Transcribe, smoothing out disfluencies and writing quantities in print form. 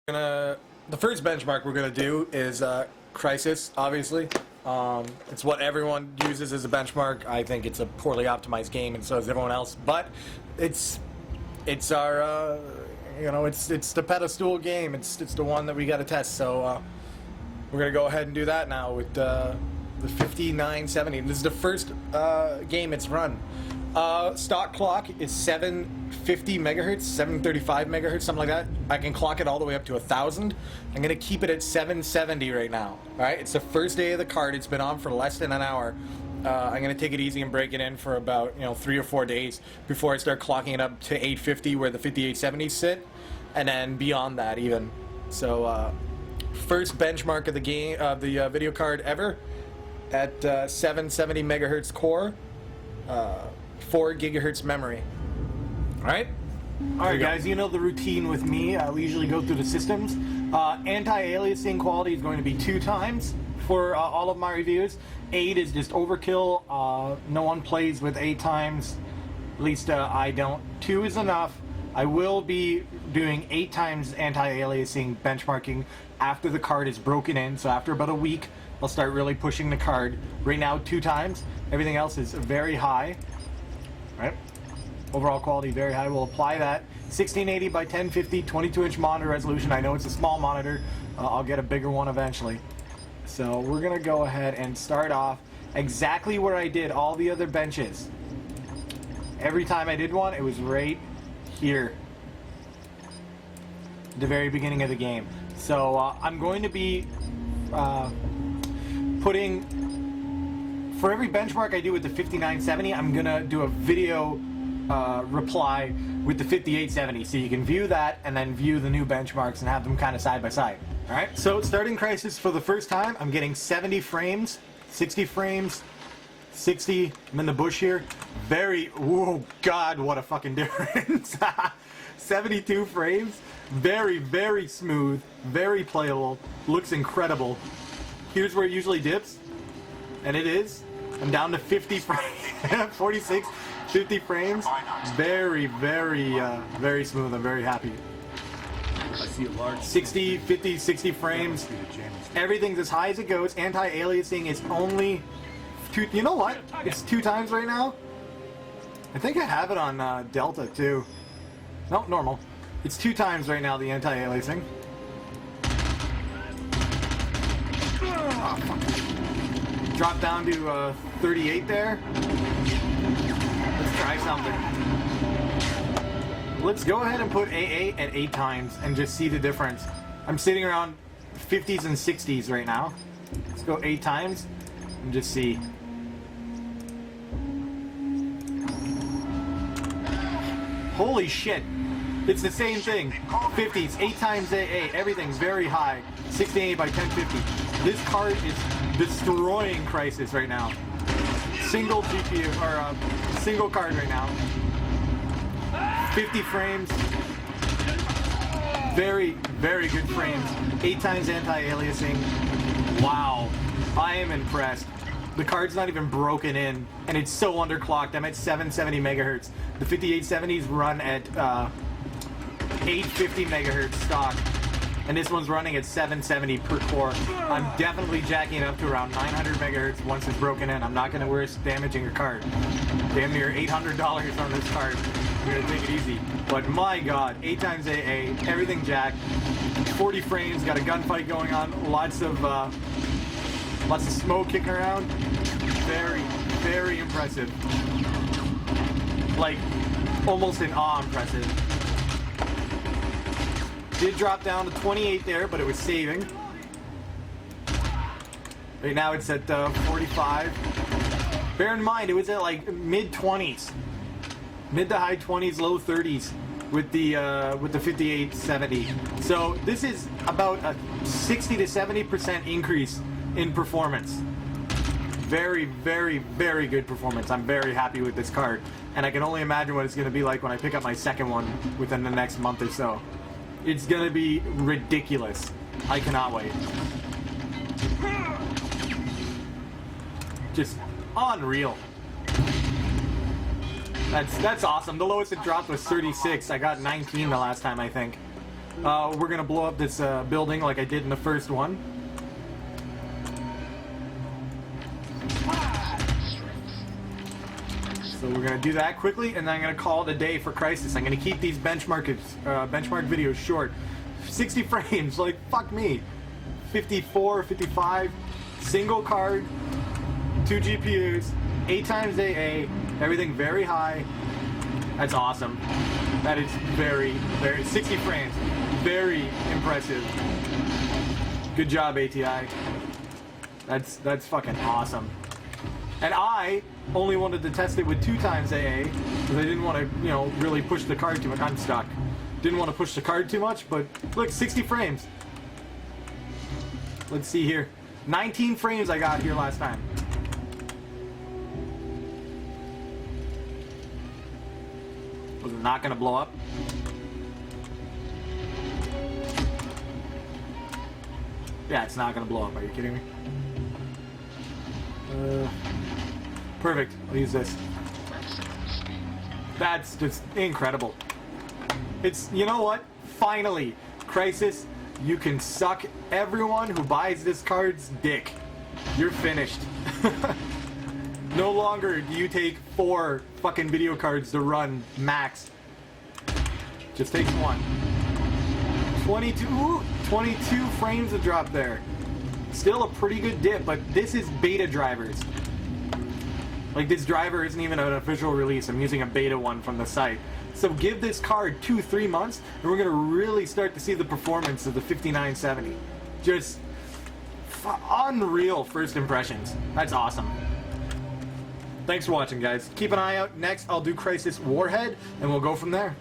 The first benchmark we're gonna do is Crysis, obviously. It's what everyone uses as a benchmark. I think it's a poorly optimized game, and so is everyone else. But it's our it's the pedestal game. It's the one that we got to test. So we're gonna go ahead and do that now with the 5970. This is the first game it's run. Stock clock is 750 megahertz, 735 megahertz, something like that. I can clock it all the way up to 1,000. I'm gonna keep it at 770 right now. All right, it's the first day of the card. It's been on for less than an hour. I'm gonna take it easy and break it in for about 3 or 4 days before I start clocking it up to 850, where the 5870s sit, and then beyond that even. So first benchmark of the game, of the video card ever, at 770 megahertz core. 4 gigahertz memory. Alright? Alright guys, you know the routine with me. We usually go through the systems. Anti-aliasing quality is going to be 2 times for all of my reviews. 8 is just overkill. No one plays with 8 times. At least I don't. 2 is enough. I will be doing 8 times anti-aliasing benchmarking after the card is broken in. So after about a week, I'll start really pushing the card. Right now, 2 times. Everything else is very high. Right? Overall quality very high. We'll apply that. 1680 by 1050, 22-inch monitor resolution. I know it's a small monitor. I'll get a bigger one eventually. So we're going to go ahead and start off exactly where I did all the other benches. Every time I did one, it was right here. The very beginning of the game. So I'm going to be putting... For every benchmark I do with the 5970, I'm going to do a video reply with the 5870, so you can view that and then view the new benchmarks and have them kind of side by side. Alright, so starting Crysis for the first time, I'm getting 70 frames, 60 frames, 60, I'm in the bush here. Oh god, what a fucking difference. 72 frames, very, very smooth, very playable, looks incredible. Here's where it usually dips, and it is. I'm down to 50 frames, 46, 50 frames. Very, very, very smooth. I'm very happy. I see a large 60, 50, 60 frames. Everything's as high as it goes. Anti-aliasing is only 2. You know what? It's 2 times right now. I think I have it on Delta too. No, normal. It's 2 times right now, the anti-aliasing. Oh, fuck. Drop down to 38 there. Let's try something. Let's go ahead and put AA at 8 times and just see the difference. I'm sitting around 50s and 60s right now. Let's go 8 times and just see. Holy shit. It's the same thing. 50s, 8 times AA, everything's very high. 68 by 1050. This card is destroying Crysis right now. Single GPU, or single card right now. 50 frames. Very, very good frames. 8 times anti-aliasing. Wow. I am impressed. The card's not even broken in, and it's so underclocked. I'm at 770 megahertz. The 5870s run at 850 megahertz stock. And this one's running at 770 per core. I'm definitely jacking it up to around 900 megahertz once it's broken in. I'm not going to risk damaging your card. Damn near $800 on this card. I'm going to take it easy. But my god, 8 times AA, everything jacked. 40 frames, got a gunfight going on. Lots of smoke kicking around. Very, very impressive. Like, almost in awe impressive. Did drop down to 28 there, but it was saving. Right now it's at 45. Bear in mind, it was at like mid-20s. Mid to high 20s, low 30s with the 5870. So this is about a 60 to 70% increase in performance. Very, very, very good performance. I'm very happy with this card. And I can only imagine what it's going to be like when I pick up my second one within the next month or so. It's gonna be ridiculous. I cannot wait. Just unreal. That's awesome. The lowest it dropped was 36. I got 19 the last time, I think. We're gonna blow up this building like I did in the first one. So we're gonna do that quickly, and then I'm gonna call it a day for Crysis. I'm gonna keep these benchmark videos short. 60 frames, like fuck me. 54, 55, single card, 2 GPUs, 8 times AA, everything very high. That's awesome. That is very, 60 frames. Very impressive. Good job, ATI. That's fucking awesome. And I only wanted to test it with 2 times AA because I didn't want to, you know, really push the card too much. I'm stuck. Didn't want to push the card too much, but look, 60 frames. Let's see here. 19 frames I got here last time. Was it not gonna blow up? Yeah, it's not gonna blow up. Are you kidding me? Perfect. I'll use this. That's just incredible. It's, you know what? Finally, Crysis, you can suck everyone who buys this card's dick. You're finished. No longer do you take 4 fucking video cards to run max. Just takes 1. 22 frames of drop there. Still a pretty good dip, but this is beta drivers. Like, this driver isn't even an official release. I'm using a beta one from the site. So give this card 2-3 months, and we're gonna really start to see the performance of the 5970. Just unreal first impressions. That's awesome. Thanks for watching, guys. Keep an eye out. Next, I'll do Crysis Warhead, and we'll go from there.